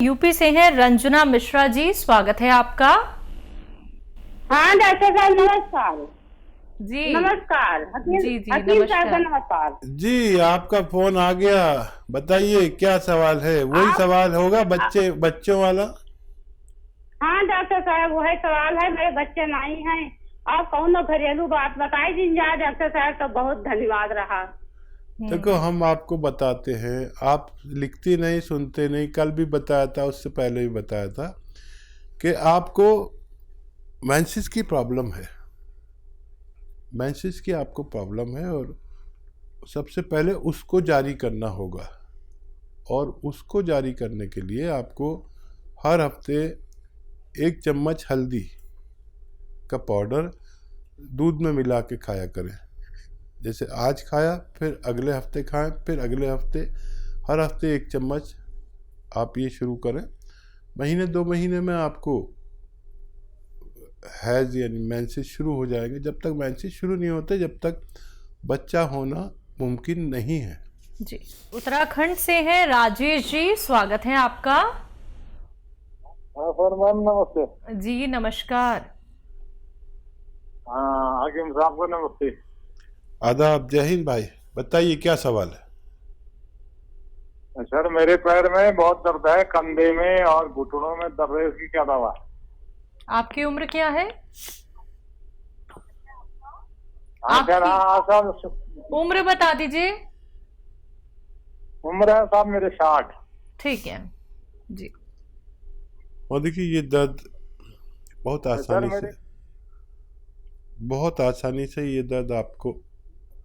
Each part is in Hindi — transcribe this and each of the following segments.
यूपी से हैं रंजना मिश्रा जी, स्वागत है आपका। हाँ डॉक्टर साहब नमस्कार। जी नमस्कार जी जी हकीम साहब का नमस्कार। नमस्कार। जी, आपका फोन आ गया। बताइए क्या सवाल है? वही आप सवाल होगा बच्चों वाला। हाँ डॉक्टर साहब वही सवाल है, मेरे बच्चे नहीं हैं। आप कौन घरेलू बात बताई दीजिए डॉक्टर साहब, तो बहुत धन्यवाद रहा। देखो, हम आपको बताते हैं, आप लिखती नहीं, सुनते नहीं। कल भी बताया था, उससे पहले भी बताया था कि आपको मेंसेस की प्रॉब्लम है। मेंसेस की आपको प्रॉब्लम है और सबसे पहले उसको जारी करना होगा। और उसको जारी करने के लिए आपको हर हफ्ते 1 चम्मच हल्दी का पाउडर दूध में मिला के खाया करें। जैसे आज खाया, फिर अगले हफ्ते खाएं, फिर अगले हफ्ते, हर हफ्ते 1 चम्मच आप ये शुरू करें। महीने 2 महीने में आपको हैज़ यानी मेंसेस शुरू हो जाएंगे। जब तक मेंसेस शुरू नहीं होते, जब तक बच्चा होना मुमकिन नहीं है। जी, उत्तराखंड से हैं राजेश जी, स्वागत है आपका। हाँ सर मैम नमस्ते। जी नमस्कार। हाँ हकीम साहब को नमस्ते। आदाब, जय हिंद भाई। बताइए क्या सवाल है? सर मेरे पैर में बहुत दर्द है, कंधे में और घुटनों में दर्द है, इसकी क्या दवा है? आपकी उम्र क्या है? हाँ सर, हाँ सर उम्र बता दीजिए। उम्र है साहब मेरे 60। ठीक है जी। और देखिए, ये दर्द बहुत सर आसानी मेरे से बहुत आसानी से ये दर्द आपको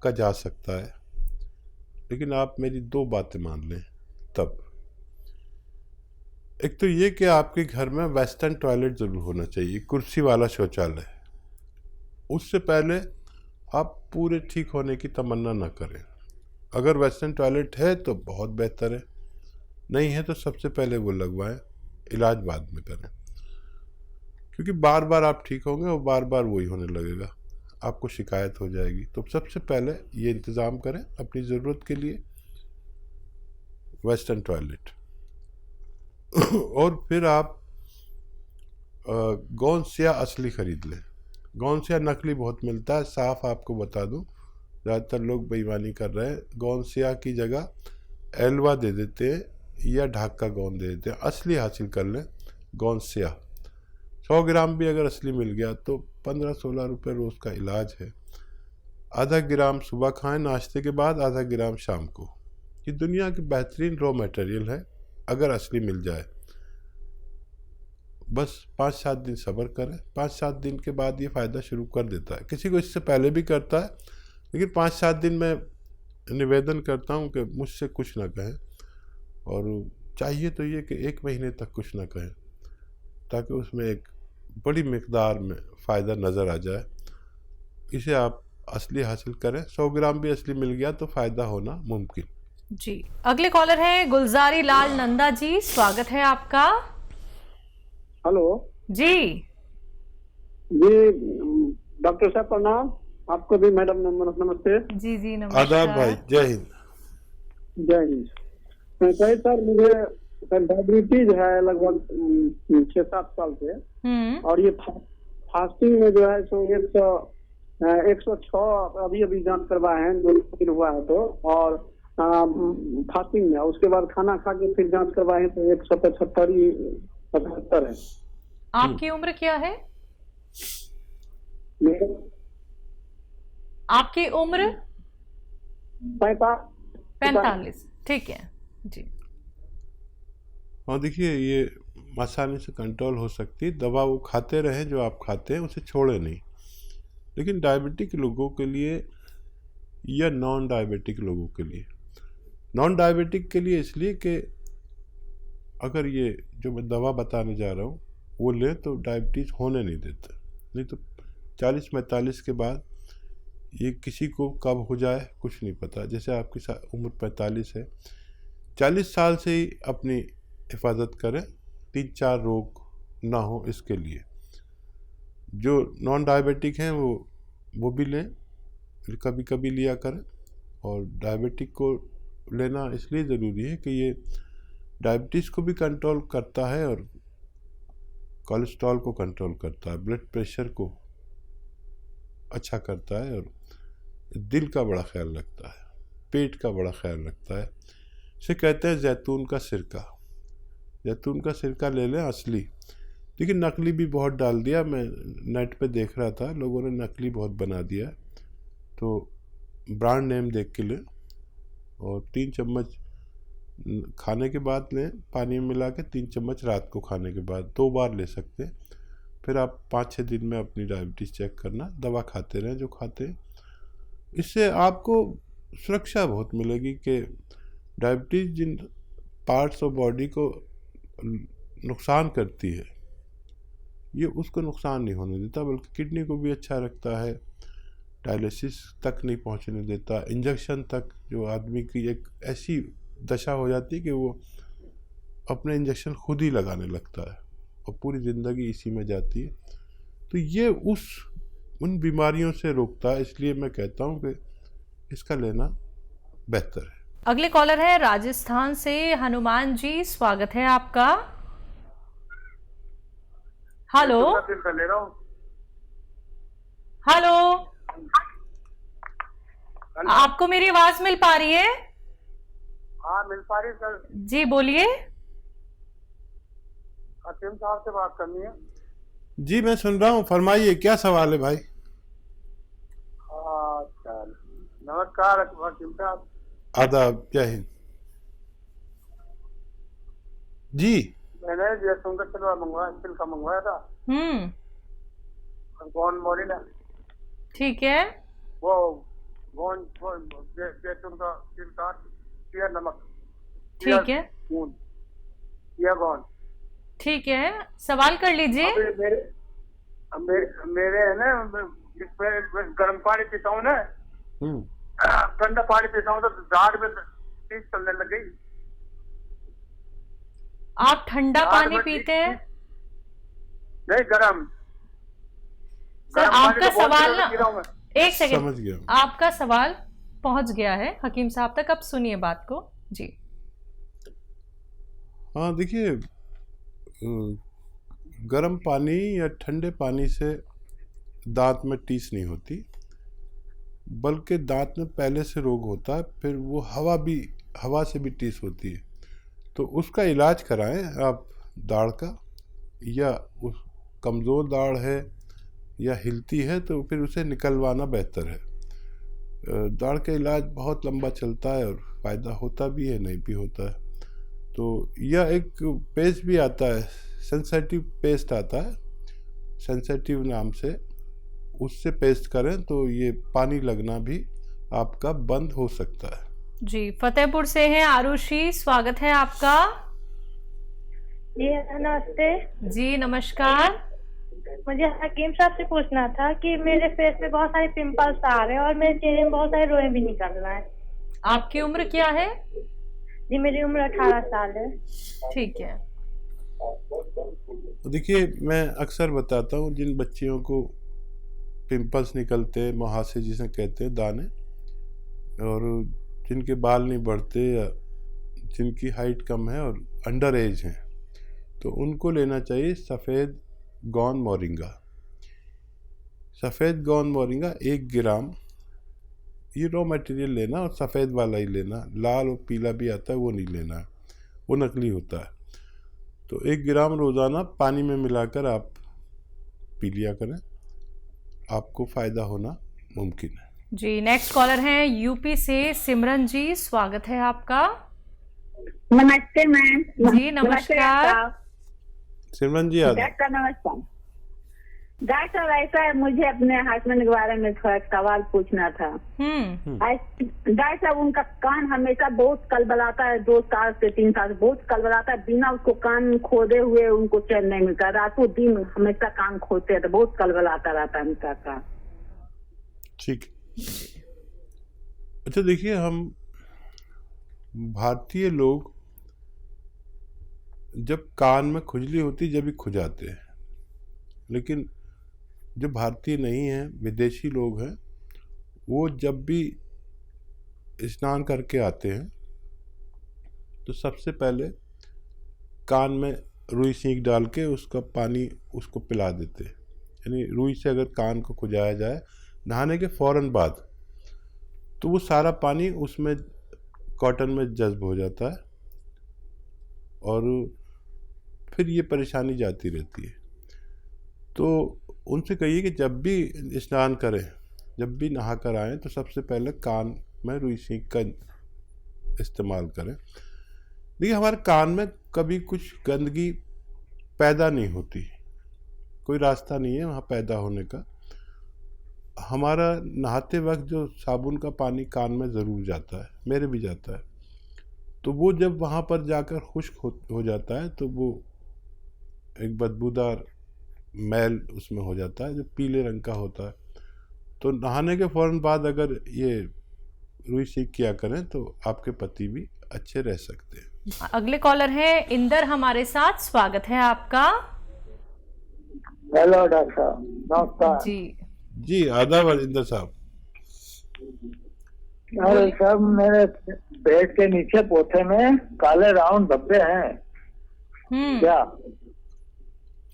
का जा सकता है। लेकिन आप मेरी 2 बातें मान लें तब। एक तो ये कि आपके घर में वेस्टर्न टॉयलेट ज़रूर होना चाहिए, कुर्सी वाला शौचालय। उससे पहले आप पूरे ठीक होने की तमन्ना न करें। अगर वेस्टर्न टॉयलेट है तो बहुत बेहतर है, नहीं है तो सबसे पहले वो लगवाएं, इलाज बाद में करें। क्योंकि बार बार आप ठीक होंगे और बार बार वही होने लगेगा, आपको शिकायत हो जाएगी। तो सबसे पहले ये इंतज़ाम करें अपनी ज़रूरत के लिए वेस्टर्न टॉयलेट। और फिर आप गोंसिया असली ख़रीद लें। गोंसिया नकली बहुत मिलता है, साफ़ आपको बता दूं, ज़्यादातर लोग बेईमानी कर रहे हैं। गोंसिया की जगह एल्वा दे देते हैं या ढाका गोंद दे देते हैं। असली हासिल कर लें गोंसिया। 100 ग्राम भी अगर असली मिल गया तो 15-16 रुपये रोज़ का इलाज है। आधा ग्राम सुबह खाएं नाश्ते के बाद, आधा ग्राम शाम को। ये दुनिया की बेहतरीन रॉ मटेरियल है अगर असली मिल जाए। बस 5-7 दिन सब्र करें, 5-7 दिन के बाद ये फ़ायदा शुरू कर देता है। किसी को इससे पहले भी करता है, लेकिन 5-7 दिन में निवेदन करता हूँ कि मुझसे कुछ ना कहें। और चाहिए तो ये कि 1 महीने तक कुछ ना कहें, ताकि उसमें एक बड़ी मिकदार में फ़ायदा नज़र आ जाए। इसे आप असली हासिल करें। 100 ग्राम भी असली मिल गया तो फ़ायदा होना मुमकिन। जी, अगले कॉलर हैं गुलजारी लाल नंदा जी, स्वागत है आपका। हेलो जी जी डॉक्टर साहब प्रणाम। आपको भी मैडम नमस्ते। जी जी आदाब भाई, नमस्कार। जय हिंद। जय हिंद। सही सर, मुझे सर डायबिटीज है लगभग 6-7 साल से। और ये फास्टिंग में जो है सो 106 अभी अभी जांच करवाए हैं, 2 दिन हुआ है तो। और फास्टिंग में उसके बाद खाना खा के फिर जांच करवाए हैं तो 175 है। आपकी उम्र क्या है? मेरे आपकी उम्र 45। ठीक है जी। हाँ देखिए, ये आसानी से कंट्रोल हो सकती है। दवा वो खाते रहें जो आप खाते हैं, उसे छोड़े नहीं। लेकिन डायबिटिक लोगों के लिए या नॉन डायबिटिक लोगों के लिए, नॉन डायबिटिक के लिए इसलिए कि अगर ये जो मैं दवा बताने जा रहा हूँ वो लें तो डायबिटीज़ होने नहीं देते। नहीं तो 40-45 के बाद ये किसी को कब हो जाए कुछ नहीं पता। जैसे आपकी उम्र 45 है, 40 साल से ही अपनी हिफाजत करें, 3-4 रोग ना हो इसके लिए। जो नॉन डायबिटिक हैं वो भी लें, कभी कभी लिया करें। और डायबिटिक को लेना इसलिए ज़रूरी है कि ये डायबिटीज़ को भी कंट्रोल करता है और कोलेस्ट्रॉल को कंट्रोल करता है, ब्लड प्रेशर को अच्छा करता है और दिल का बड़ा ख्याल रखता है, पेट का बड़ा ख्याल रखता है। इसे कहते हैं जैतून का सिरका। जैतून का सिरका ले लें असली, लेकिन नकली भी बहुत डाल दिया। मैं नेट पे देख रहा था, लोगों ने नकली बहुत बना दिया। तो ब्रांड नेम देख के लें और 3 चम्मच खाने के बाद लें, पानी में मिला के 3 चम्मच रात को खाने के बाद 2 बार ले सकते हैं। फिर आप 5-6 दिन में अपनी डायबिटीज़ चेक करना, दवा खाते रहें जो खाते हैं। इससे आपको सुरक्षा बहुत मिलेगी कि डायबिटीज़ जिन पार्ट्स ऑफ बॉडी को नुकसान करती है, ये उसको नुकसान नहीं होने देता, बल्कि किडनी को भी अच्छा रखता है, डायलिसिस तक नहीं पहुंचने देता, इंजेक्शन तक। जो आदमी की एक ऐसी दशा हो जाती है कि वो अपने इंजेक्शन खुद ही लगाने लगता है और पूरी ज़िंदगी इसी में जाती है। तो ये उन बीमारियों से रोकता है, इसलिए मैं कहता हूँ कि इसका लेना बेहतर है। अगले कॉलर है राजस्थान से हनुमान जी, स्वागत है आपका। हेलो हेलो, आपको मेरी आवाज मिल पा रही है? हाँ मिल पा रही सर। जी बोलिए। हकीम साहब से बात करनी है। जी मैं सुन रहा हूँ, फरमाइए क्या सवाल है भाई। अच्छा, नमस्कार हकीम साहब। आदाब, जय हिंद। जी मैंने जैतून का छिलका मंगवाया था। कौन मोरी ने? ठीक है। वो जैतून का छिलका, या नमक, ठीक है, या कौन? ठीक है, सवाल कर लीजिए। मेरे है ना, गर्म पानी पीता हूँ ना, ठंडा पानी पीता हूँ तो दाढ़ में टीस चलने लग गई। आप ठंडा पानी पीते हैं? नहीं, गर्म। सर आपका सवाल ना, एक सेकंड, समझ गया। आपका सवाल पहुंच गया है हकीम साहब तक, अब सुनिए बात को। जी हाँ देखिए, गर्म पानी या ठंडे पानी से दांत में टीस नहीं होती, बल्कि दांत में पहले से रोग होता है, फिर वो हवा से भी टीस होती है। तो उसका इलाज कराएं आप दाढ़ का, या उस कमज़ोर दाढ़ है या हिलती है तो फिर उसे निकलवाना बेहतर है। दाढ़ का इलाज बहुत लंबा चलता है और फ़ायदा होता भी है, नहीं भी होता है। तो यह एक पेस्ट भी आता है, सेंसिटिव पेस्ट आता है, सेंसिटिव नाम से, उससे पेस्ट करें तो ये पानी लगना भी आपका बंद हो सकता है। जी फतेहपुर से हैं आरुषि, स्वागत है आपका। जी नमस्ते। जी नमस्कार। मुझे हकीम साहब से पूछना था कि मेरे फेस पे बहुत सारे पिंपल्स आ रहे हैं और मेरे चेहरे में बहुत सारे रोए भी निकल रहा है। आपकी उम्र क्या है? जी मेरी उम्र 18 साल है। ठीक है। देखिए मैं अक्सर बताता हूँ, जिन बच्चियों को पिंपल्स निकलते हैं, मुहासे जिसे कहते हैं, दाने, और जिनके बाल नहीं बढ़ते या जिनकी हाइट कम है और अंडर एज हैं, तो उनको लेना चाहिए सफ़ेद गौन मोरिंगा। सफ़ेद गौन मोरिंगा 1 ग्राम, ये रॉ मटेरियल लेना और सफ़ेद वाला ही लेना, लाल और पीला भी आता है वो नहीं लेना है, वो नकली होता है। तो 1 ग्राम रोज़ाना पानी में मिलाकर आप पी लिया करें, आपको फ़ायदा होना मुमकिन है। जी नेक्स्ट कॉलर हैं यूपी से सिमरन जी, स्वागत है आपका। नमस्ते मैम। जी नमस्कार। सिमरन जी आदि। डॉक्टर नमस्कार। डॉक्टर साहब ऐसा है, मुझे अपने हस्बैंड के बारे में थोड़ा सवाल पूछना था। डॉक्टर साहब उनका कान हमेशा बहुत कलबलाता है, 2 साल से 3 साल से बहुत कलबलाता है, बिना उसको कान खोदे हुए उनको चैन नहीं मिलता, रातों दिन हमेशा कान खोदते हैं तो बहुत कलबलाता रहता है उनका कान। ठीक। अच्छा देखिए, हम भारतीय लोग जब कान में खुजली होती जब भी खुजाते हैं, लेकिन जो भारतीय नहीं हैं, विदेशी लोग हैं, वो जब भी स्नान करके आते हैं तो सबसे पहले कान में रुई सींक डाल के उसका पानी उसको पिला देते। यानी रुई से अगर कान को खुजाया जाए नहाने के फ़ौरन बाद, तो वो सारा पानी उसमें कॉटन में जज्ब हो जाता है और फिर ये परेशानी जाती रहती है। तो उनसे कहिए कि जब भी स्नान करें, जब भी नहा कर आएँ, तो सबसे पहले कान में रुई सींक का इस्तेमाल करें। देखिए, हमारे कान में कभी कुछ गंदगी पैदा नहीं होती, कोई रास्ता नहीं है वहाँ पैदा होने का। हमारा नहाते वक्त जो साबुन का पानी कान में ज़रूर जाता है, मेरे भी जाता है, तो वो जब वहाँ पर जाकर खुश्क हो जाता है तो वो एक बदबूदार मैल उसमें हो जाता है जो पीले रंग का होता है। तो नहाने के फ़ौरन बाद अगर ये रुई सींक किया करें तो आपके पति भी अच्छे रह सकते हैं। अगले कॉलर हैं इंदर हमारे साथ, स्वागत है आपका। हेलो डॉक्टर साहब, नमस्कार जी आदाब इंदर साहब। अरे साहब, मेरे पेट के नीचे पोथे में काले राउंड धब्बे हैं। क्या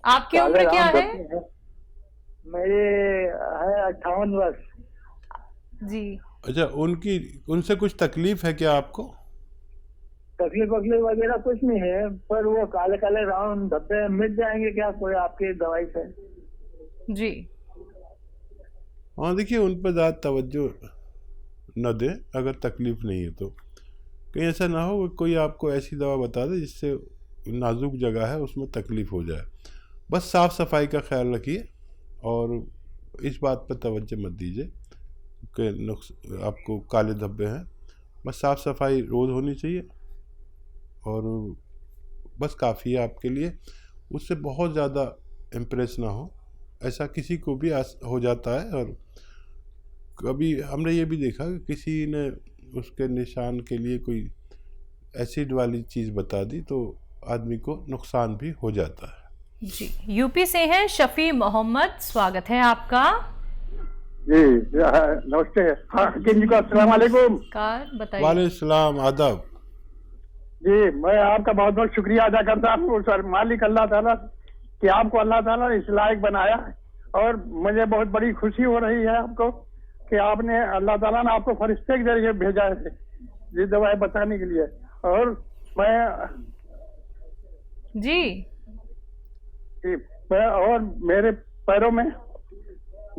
आपकी उम्र क्या है? मेरी है 58 वर्ष। जी। अच्छा, उनसे कुछ तकलीफ है क्या आपको? तकलीफ वगैरह कुछ नहीं है, पर वो काले काले राउंड धब्बे मिट जाएंगे क्या कोई आपकी दवाई से? जी हाँ, देखिए, उन पर ज़्यादा तवज्जो न दें अगर तकलीफ नहीं है तो। कहीं ऐसा ना हो कि कोई आपको ऐसी दवा बता दे जिससे नाजुक जगह है उसमें तकलीफ हो जाए। बस साफ़ सफाई का ख्याल रखिए और इस बात पर तवज्जो मत दीजिए कि आपको काले धब्बे हैं। बस साफ़ सफाई रोज़ होनी चाहिए और बस काफ़ी है आपके लिए। उससे बहुत ज़्यादा इम्प्रेस ना हो, ऐसा किसी को भी हो जाता है। और कभी हमने ये भी देखा कि किसी ने उसके निशान के लिए कोई एसिड वाली चीज़ बता दी तो आदमी को नुकसान भी हो जाता है। जी। यूपी से हैं शफी मोहम्मद, स्वागत है आपका। जी नमस्ते। हाँ जी को अस्सलाम वालेकुम। बताइए। वालेकुम सलाम, आदाब। जी, मैं आपका बहुत बहुत शुक्रिया अदा करता हूँ सर, मालिक अल्लाह ताला, कि आपको अल्लाह ताला ने इस लायक बनाया है। और मुझे बहुत बड़ी खुशी हो रही है आपको कि आपने अल्लाह ताला ने आपको फरिश्ते के जरिए भेजा है ये दवाई बताने के लिए। और मैं और मेरे पैरों में,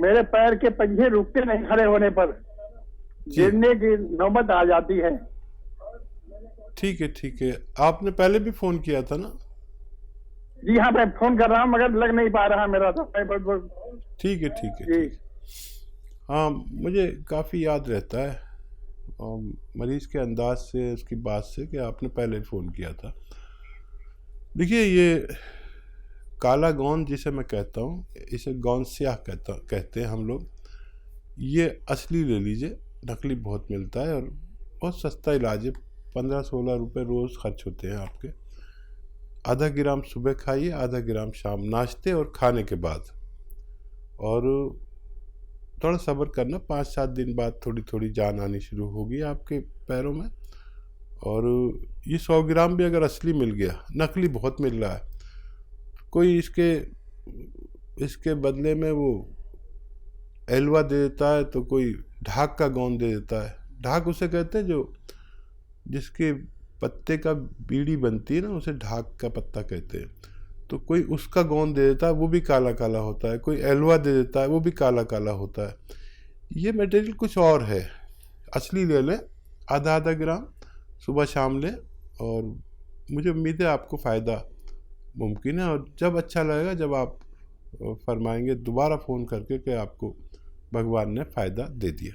मेरे पैर के पंजे रुकते नहीं, खड़े होने पर गिरने की नौबत आ जाती है। ठीक है। आपने पहले भी फ़ोन किया था ना? जी हाँ, मैं फोन कर रहा हूँ मगर लग नहीं पा रहा मेरा तो। ठीक है। हाँ, मुझे काफ़ी याद रहता है मरीज़ के अंदाज से, उसकी बात से, कि आपने पहले फ़ोन किया था। देखिए, ये काला गोंद जिसे मैं कहता हूँ, इसे गोंद स्याह कहते हैं हम लोग। ये असली ले लीजिए, नकली बहुत मिलता है और बहुत सस्ता इलाज है। 15-16 रुपये रोज़ खर्च होते हैं आपके। आधा ग्राम सुबह खाइए, आधा ग्राम शाम, नाश्ते और खाने के बाद। और थोड़ा सब्र करना, 5-7 दिन बाद थोड़ी थोड़ी जान आनी शुरू होगी आपके पैरों में। और ये 100 ग्राम भी अगर असली मिल गया, नकली बहुत मिल रहा है, कोई इसके बदले में वो एलवा दे देता है, तो कोई ढाक का गोंद दे देता है। ढाक उसे कहते हैं जो जिसके पत्ते का बीड़ी बनती है ना, उसे ढाक का पत्ता कहते हैं। तो कोई उसका गोंद दे देता है, वो भी काला काला होता है। कोई एलवा दे देता है, वो भी काला काला होता है। ये मटेरियल कुछ और है। असली ले लें, आधा ग्राम सुबह शाम लें, और मुझे उम्मीद है आपको फ़ायदा मुमकिन है। और जब अच्छा लगेगा, जब आप फरमाएंगे दोबारा फ़ोन करके कि आपको भगवान ने फ़ायदा दे दिया।